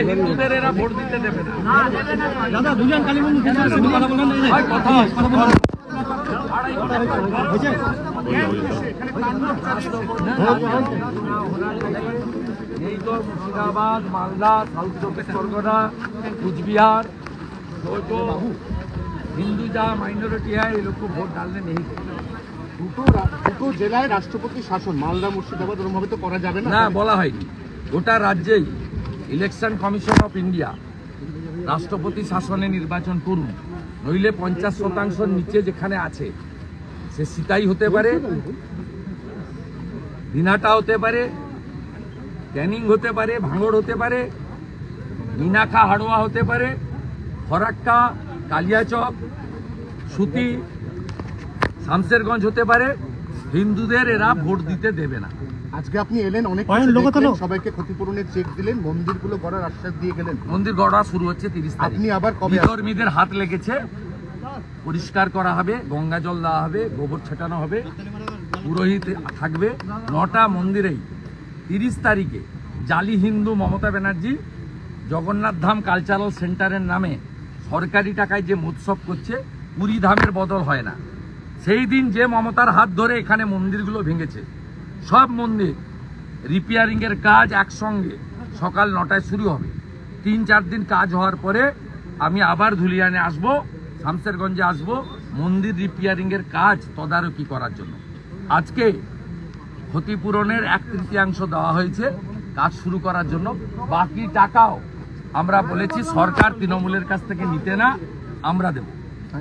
হিন্দুদের এরা ভোট দিতে দেবে না। দাদা দুজন কালী মন্দির কথা বলেন, এই তো মুর্শিদাবাদ, মালদা, সাউথ চব্বিশ পরগনা, कुचबिहार तो हिंदू जहाँ माइनॉरिटी है ये लोग को वोट डालने नहीं देते। দুটো জেলায় রাষ্ট্রপতি শাসন, মালদা মুর্শিদাবাদ ওরমভাবে তো করা যাবে না। না, বলা হয়নি। গোটা রাজ্যেই ইলেকশন কমিশন অফ ইন্ডিয়া রাষ্ট্রপতি শাসনে নির্বাচন করুন, নইলে 50% নিচে যেখানে আছে সে সিতাই হতে পারে, দিনাটা হতে পারে, ক্যানিং হতে পারে, ভাঙড় হতে পারে, মিনাখা হাড়োয়া হতে পারে, ফরাক্কা, কালিয়াচক, সুতি, শামশেরগঞ্জ হতে পারে। হিন্দুদের এরা ভোট দিতে দেবে না। আজকে আপনি এলেন, অনেক সবাইকে ক্ষতিপূরণের চেক দিলেন, মন্দিরগুলো গড়ার আশ্বাস দিয়ে গেলেন। মন্দির গড়া শুরু হচ্ছে 30 তারিখ। আপনি আবার কবে? কর্মীদের হাত লেগেছে, পরিষ্কার করা হবে, গঙ্গা জল দেওয়া হবে, গোবর ছেটানো হবে, পুরোহিত থাকবে। 9টা মন্দিরেই 30 তারিখে জালি হিন্দু মমতা ব্যানার্জি জগন্নাথ ধাম কালচারাল সেন্টারের নামে সরকারি টাকায় যে মহোৎসব করছে, পুরী ধামের বদল হয় না। সেই দিন যে মমতার হাত ধরে এখানে মন্দিরগুলো ভেঙেছে, সব মন্দির রিপেয়ারিংয়ের কাজ একসঙ্গে সকাল 9টায় শুরু হবে। 3-4 দিন কাজ হওয়ার পরে আমি আবার ধুলিয়ানে আসব, শামশেরগঞ্জে আসব, মন্দির রিপেয়ারিংয়ের কাজ তদারকি করার জন্য। আজকে ক্ষতিপূরণের 1/3 দেওয়া হয়েছে কাজ শুরু করার জন্য। বাকি টাকাও আমরা বলেছি সরকার তৃণমূলের কাছ থেকে নিতে না, আমরা দেব।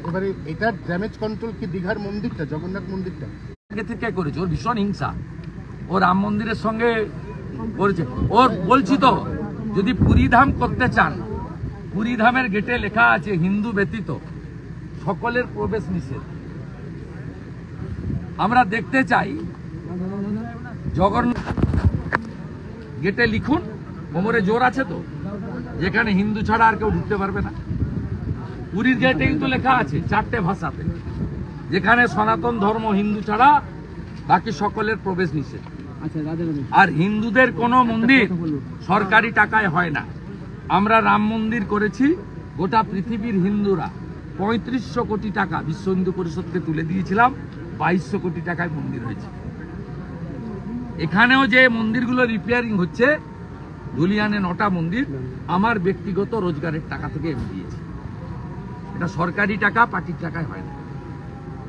এবারে এটার ড্যামেজ কন্ট্রোল কি দীঘার মন্দিরটা, জগন্নাথ মন্দিরটা আগে থেকে করেছে। ওর ভীষণ হিংসা, ও রাম মন্দিরের সঙ্গে করেছে। ওর বলছি তো, যদি পুরীধাম করতে চান, পুরীধামের গেটে লেখা আছে হিন্দু ব্যতীত সকলের প্রবেশ নিষেধ। আমরা দেখতে চাই জগন্নাথ গেটে লিখুন, কোমরে জোর আছে তো, যেখানে হিন্দু ছাড়া আর কেউ ঢুকতে পারবে না। পুরীর গেটেই তো লেখা আছে 4টে ভাষাতে, যেখানে সনাতন ধর্ম হিন্দু ছাড়া বাকি সকলের প্রবেশ নিষেধ। আর হিন্দুদের কোনো মন্দির সরকারি টাকায় হয় না। আমরা রাম মন্দির করেছি, গোটা পৃথিবীর হিন্দুরা 3500 কোটি টাকা বিশ্ব হিন্দু পরিষদকে তুলে দিয়েছিলাম, 2200 কোটি টাকায় মন্দির হয়েছে। এখানেও যে মন্দিরগুলো রিপেয়ারিং হচ্ছে, ধুলিয়ানে 9টা মন্দির আমার ব্যক্তিগত রোজগারের টাকা থেকে আমি দিয়েছি। এটা সরকারি টাকা, পার্টির টাকায় হয় না।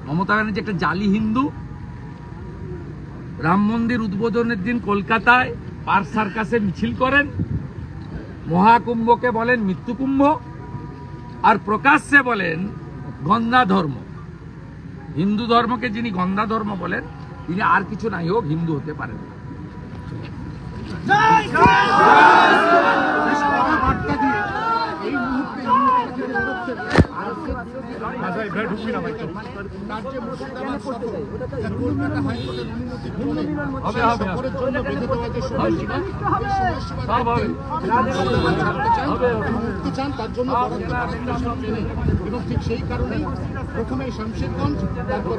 মমতা ব্যানার্জি একটা জালি হিন্দু। রাম মন্দির উদ্বোধনের দিন কলকাতায় পার্ক সার্কাসে মিছিল করেন, মহাকুম্ভকে বলেন মৃত্যুকুম্ভ, আর প্রকাশ্যে বলেন গন্ধা ধর্ম। হিন্দু ধর্মকে যিনি গন্ধা ধর্ম বলেন, তিনি আর কিছু নাই হোক হিন্দু হতে পারেন। এবং ঠিক সেই কারণেই প্রথমে শামশেরগঞ্জ, তারপর